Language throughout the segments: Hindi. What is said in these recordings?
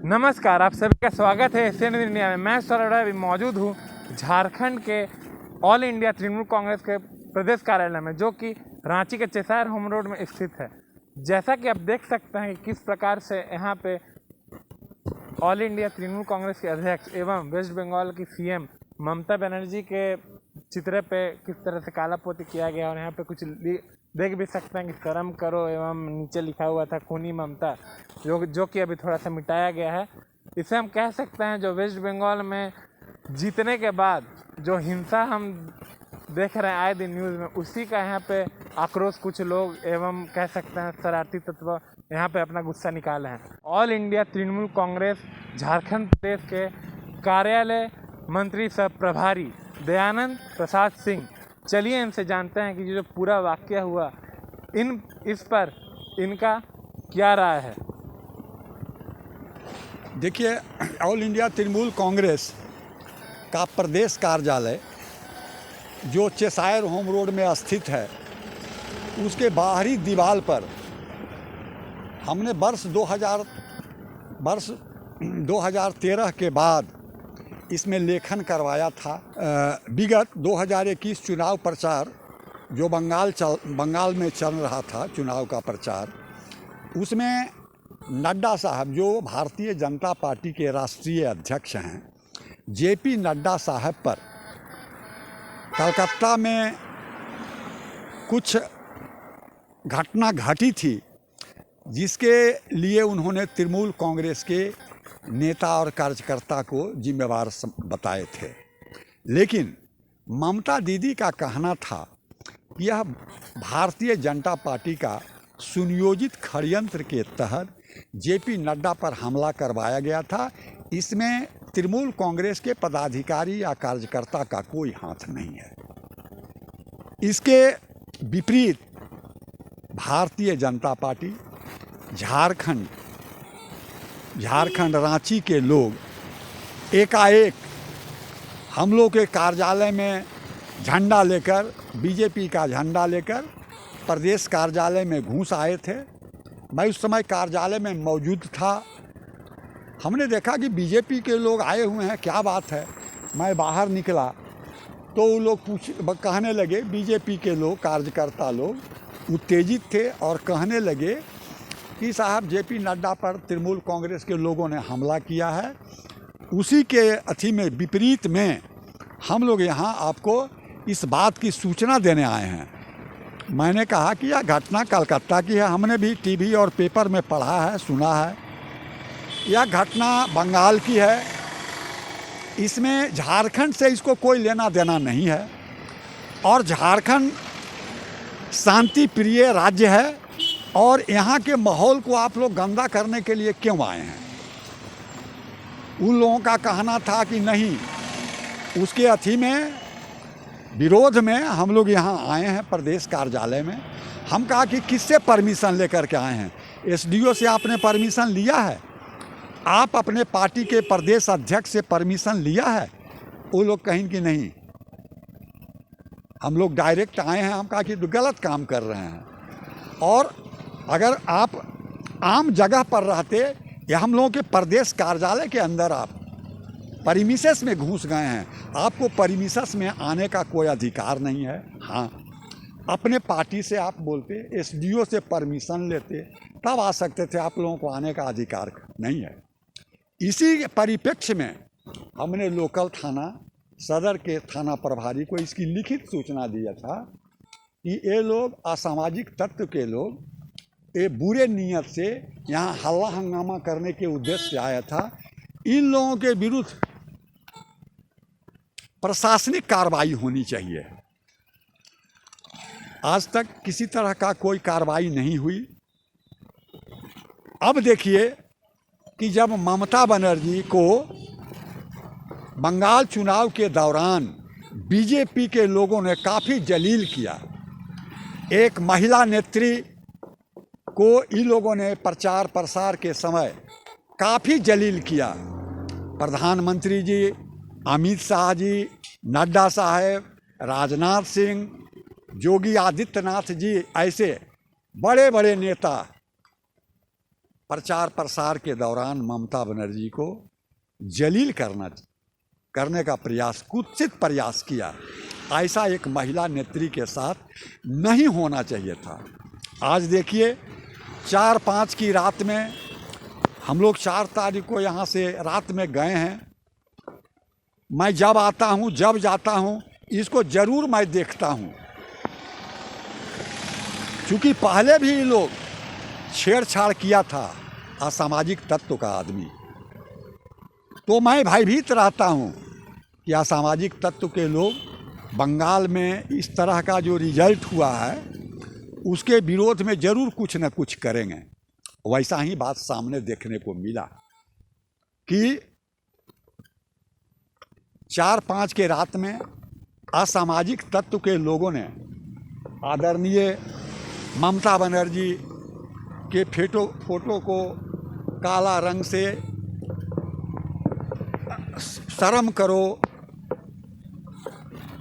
नमस्कार, आप सभी का स्वागत है एशियन इंडिया में। मैं सौरभ अभी मौजूद हूँ झारखंड के ऑल इंडिया तृणमूल कांग्रेस के प्रदेश कार्यालय में, जो कि रांची के चेसायर होम रोड में स्थित है। जैसा कि आप देख सकते हैं कि किस प्रकार से यहाँ पे ऑल इंडिया तृणमूल कांग्रेस के अध्यक्ष एवं वेस्ट बंगाल की सीएम ममता बनर्जी के चित्र पे किस तरह से काला पोती किया गया, और यहाँ पे कुछ देख भी सकते हैं कि शर्म करो एवं नीचे लिखा हुआ था खूनी ममता, जो कि अभी थोड़ा सा मिटाया गया है। इसे हम कह सकते हैं जो वेस्ट बंगाल में जीतने के बाद जो हिंसा हम देख रहे हैं आए दिन न्यूज़ में, उसी का यहाँ पे आक्रोश कुछ लोग एवं कह सकते हैं शरारती तत्व यहाँ पे अपना गुस्सा निकाले हैं। ऑल इंडिया तृणमूल कांग्रेस झारखंड प्रदेश के कार्यालय मंत्री सह प्रभारी दयानंद प्रसाद सिंह, चलिए इनसे जानते हैं कि जो पूरा वाकया हुआ इस पर इनका क्या राय है। देखिए, ऑल इंडिया तृणमूल कांग्रेस का प्रदेश कार्यालय जो चेसायर होम रोड में स्थित है, उसके बाहरी दीवार पर हमने वर्ष 2013 के बाद इसमें लेखन करवाया था। विगत 2021 चुनाव प्रचार जो बंगाल में चल रहा था, चुनाव का प्रचार, उसमें नड्डा साहब जो भारतीय जनता पार्टी के राष्ट्रीय अध्यक्ष हैं, जेपी नड्डा साहब पर कलकत्ता में कुछ घटना घटी थी, जिसके लिए उन्होंने तृणमूल कांग्रेस के नेता और कार्यकर्ता को जिम्मेवार बताए थे। लेकिन ममता दीदी का कहना था कि यह भारतीय जनता पार्टी का सुनियोजित षड्यंत्र के तहत जेपी नड्डा पर हमला करवाया गया था। इसमें तृणमूल कांग्रेस के पदाधिकारी या कार्यकर्ता का कोई हाथ नहीं है। इसके विपरीत भारतीय जनता पार्टी झारखंड रांची के लोग एकाएक हम लोग के कार्यालय में झंडा लेकर, बीजेपी का झंडा लेकर प्रदेश कार्यालय में घुस आए थे। मैं उस समय कार्यालय में मौजूद था। हमने देखा कि बीजेपी के लोग आए हुए हैं, क्या बात है। मैं बाहर निकला तो वो लोग कहने लगे, बीजेपी के लोग, कार्यकर्ता लोग उत्तेजित थे और कहने लगे कि साहब जेपी नड्डा पर तृणमूल कांग्रेस के लोगों ने हमला किया है। उसी के विपरीत में हम लोग यहाँ आपको इस बात की सूचना देने आए हैं। मैंने कहा कि यह घटना कलकत्ता की है, हमने भी टीवी और पेपर में पढ़ा है, सुना है। यह घटना बंगाल की है, इसमें झारखंड से इसको कोई लेना देना नहीं है। और झारखंड शांति प्रिय राज्य है, और यहाँ के माहौल को आप लोग गंदा करने के लिए क्यों आए हैं। उन लोगों का कहना था कि नहीं, उसके विरोध में हम लोग यहाँ आए हैं प्रदेश कार्यालय में। हम कहा कि किससे परमिशन लेकर के आए हैं। एसडीओ से आपने परमिशन लिया है? आप अपने पार्टी के प्रदेश अध्यक्ष से परमिशन लिया है? वो लोग कहें कि नहीं, हम लोग डायरेक्ट आए हैं। हम कहा कि गलत काम कर रहे हैं। और अगर आप आम जगह पर रहते, या हम लोगों के प्रदेश कार्यालय के अंदर आप परिमिसेस में घुस गए हैं, आपको परिमिसेस में आने का कोई अधिकार नहीं है। हाँ, अपने पार्टी से आप बोलते, एसडीओ से परमिशन लेते, तब आ सकते थे। आप लोगों को आने का अधिकार नहीं है। इसी परिप्रेक्ष्य में हमने लोकल थाना सदर के थाना प्रभारी को इसकी लिखित सूचना दिया था कि ये लोग असामाजिक तत्व के लोग, ये बुरे नीयत से यहाँ हल्ला हंगामा करने के उद्देश्य से आया था। इन लोगों के विरुद्ध प्रशासनिक कार्रवाई होनी चाहिए। आज तक किसी तरह का कोई कार्रवाई नहीं हुई। अब देखिए कि जब ममता बनर्जी को बंगाल चुनाव के दौरान बीजेपी के लोगों ने काफ़ी जलील किया, एक महिला नेत्री को इन लोगों ने प्रचार प्रसार के समय काफ़ी जलील किया। प्रधानमंत्री जी, अमित शाह जी, नड्डा साहब, राजनाथ सिंह, योगी आदित्यनाथ जी, ऐसे बड़े बड़े नेता प्रचार प्रसार के दौरान ममता बनर्जी को जलील करने का प्रयास, कुत्सित प्रयास किया। ऐसा एक महिला नेत्री के साथ नहीं होना चाहिए था। आज देखिए 4-5 की रात में हम लोग 4 तारीख को यहाँ से रात में गए हैं। मैं जब आता हूँ, जब जाता हूँ, इसको ज़रूर मैं देखता हूँ, क्योंकि पहले भी लोग छेड़छाड़ किया था असामाजिक तत्व का आदमी। तो मैं भयभीत रहता हूँ कि असामाजिक तत्व के लोग बंगाल में इस तरह का जो रिजल्ट हुआ है उसके विरोध में ज़रूर कुछ न कुछ करेंगे। वैसा ही बात सामने देखने को मिला कि 4-5 के रात में असामाजिक तत्व के लोगों ने आदरणीय ममता बनर्जी के फोटो को काला रंग से शर्म करो,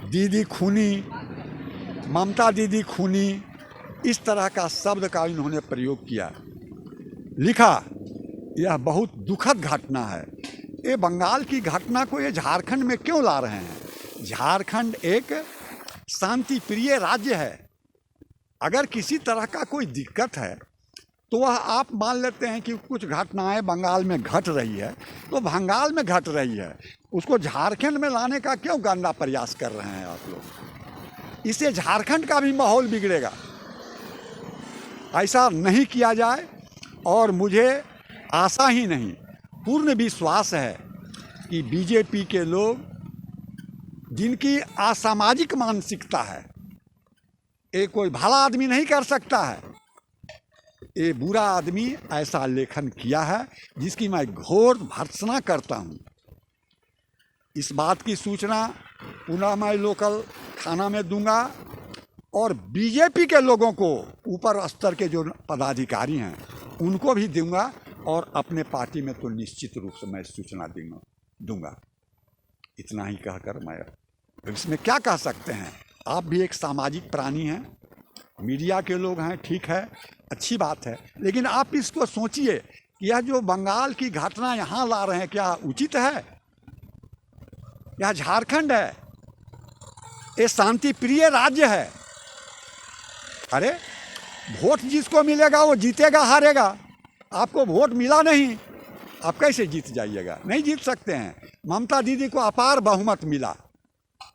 दीदी खूनी, ममता दीदी खूनी, इस तरह का शब्द का इन्होंने प्रयोग किया। लिखा, यह बहुत दुखद घटना है। ये बंगाल की घटना को ये झारखंड में क्यों ला रहे हैं? झारखंड एक शांति प्रिय राज्य है। अगर किसी तरह का कोई दिक्कत है तो वह आप मान लेते हैं कि कुछ घटनाएं बंगाल में घट रही है तो बंगाल में घट रही है, उसको झारखंड में लाने का क्यों गंदा प्रयास कर रहे हैं आप लोग? इससे झारखंड का भी माहौल बिगड़ेगा। ऐसा नहीं किया जाए। और मुझे आशा ही नहीं, पूर्ण विश्वास है कि बीजेपी के लोग, जिनकी असामाजिक मानसिकता है, ये कोई भला आदमी नहीं कर सकता है, ये बुरा आदमी ऐसा लेखन किया है जिसकी मैं घोर भर्त्सना करता हूँ। इस बात की सूचना पुनः मैं लोकल थाना में दूंगा और बीजेपी के लोगों को, ऊपर स्तर के जो पदाधिकारी हैं उनको भी दूंगा, और अपने पार्टी में तो निश्चित रूप से मैं सूचना दूंगा। इतना ही कहकर मैं इसमें क्या कह सकते हैं। आप भी एक सामाजिक प्राणी हैं, मीडिया के लोग हैं, ठीक है, अच्छी बात है, लेकिन आप इसको सोचिए कि यह जो बंगाल की घटना यहाँ ला रहे हैं क्या उचित है? यह झारखंड है, ये शांति प्रिय राज्य है। अरे वोट जिसको मिलेगा वो जीतेगा हारेगा। आपको वोट मिला नहीं, आप कैसे जीत जाइएगा? नहीं जीत सकते हैं। ममता दीदी को अपार बहुमत मिला,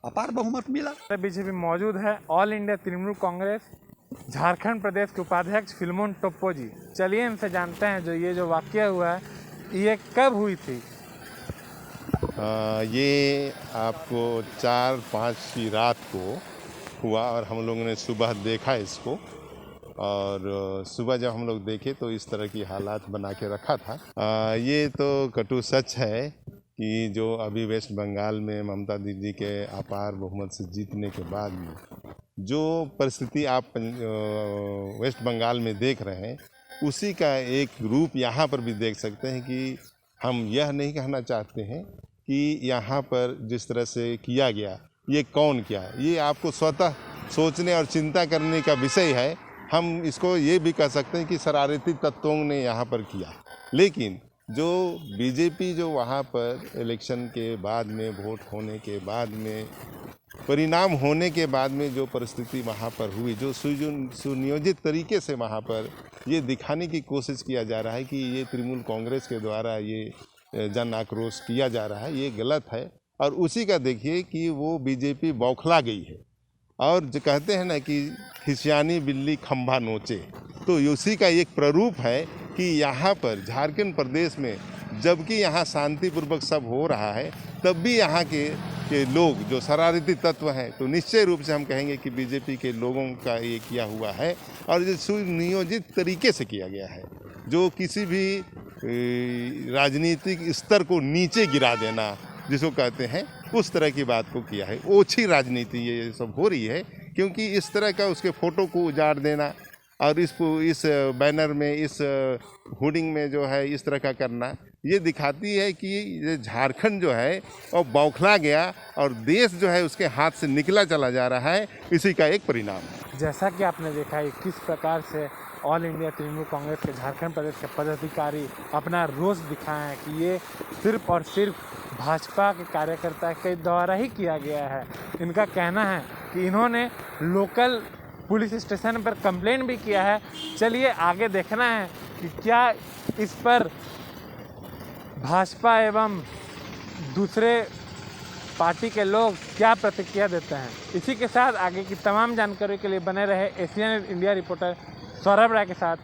अपार बहुमत मिला। बीजेपी मौजूद है ऑल इंडिया तृणमूल कांग्रेस झारखंड प्रदेश के उपाध्यक्ष फिल्मोन टोप्पो जी। चलिए इनसे जानते हैं जो ये जो वाकया हुआ है ये कब हुई थी? ये आपको 4-5 की रात को हुआ और हम लोगों ने सुबह देखा इसको। और सुबह जब हम लोग देखे तो इस तरह की हालात बना के रखा था। ये तो कटु सच है कि जो अभी वेस्ट बंगाल में ममता दीदी के अपार बहुमत से जीतने के बाद में जो परिस्थिति आप वेस्ट बंगाल में देख रहे हैं उसी का एक रूप यहाँ पर भी देख सकते हैं। कि हम यह नहीं कहना चाहते हैं कि यहाँ पर जिस तरह से किया गया ये कौन किया, ये आपको स्वतः सोचने और चिंता करने का विषय है। हम इसको ये भी कह सकते हैं कि शरारती तत्वों ने यहाँ पर किया, लेकिन जो बीजेपी जो वहाँ पर इलेक्शन के बाद में, वोट होने के बाद में, परिणाम होने के बाद में जो परिस्थिति वहाँ पर हुई, जो सुनियोजित तरीके से वहाँ पर ये दिखाने की कोशिश किया जा रहा है कि ये तृणमूल कांग्रेस के द्वारा ये जन आक्रोश किया जा रहा है, ये गलत है। और उसी का देखिए कि वो बीजेपी बौखला गई है। और जो कहते हैं ना कि खिसियानी बिल्ली खंभा नोचे, तो उसी का एक प्रारूप है कि यहाँ पर झारखंड प्रदेश में जबकि यहाँ शांतिपूर्वक सब हो रहा है तब भी यहाँ के लोग जो शरारती तत्व हैं, तो निश्चय रूप से हम कहेंगे कि बीजेपी के लोगों का ये किया हुआ है और ये सुनियोजित तरीके से किया गया है। जो किसी भी राजनीतिक स्तर को नीचे गिरा देना जिसको कहते हैं, उस तरह की बात को किया है। ओछी राजनीति ये सब हो रही है, क्योंकि इस तरह का उसके फ़ोटो को उजाड़ देना और इस बैनर में, इस होर्डिंग में जो है इस तरह का करना, ये दिखाती है कि ये झारखंड जो है और बौखला गया और देश जो है उसके हाथ से निकला चला जा रहा है, इसी का एक परिणाम है। जैसा कि आपने देखा है किस प्रकार से ऑल इंडिया तृणमूल कांग्रेस के झारखंड प्रदेश के पदाधिकारी अपना रोष दिखाए हैं कि ये सिर्फ और सिर्फ भाजपा के कार्यकर्ता के द्वारा ही किया गया है। इनका कहना है कि इन्होंने लोकल पुलिस स्टेशन पर कंप्लेंट भी किया है। चलिए आगे देखना है कि क्या इस पर भाजपा एवं दूसरे पार्टी के लोग क्या प्रतिक्रिया देते हैं। इसी के साथ आगे की तमाम जानकारी के लिए बने रहे एशियन इंडिया रिपोर्टर सौरभ राय के साथ।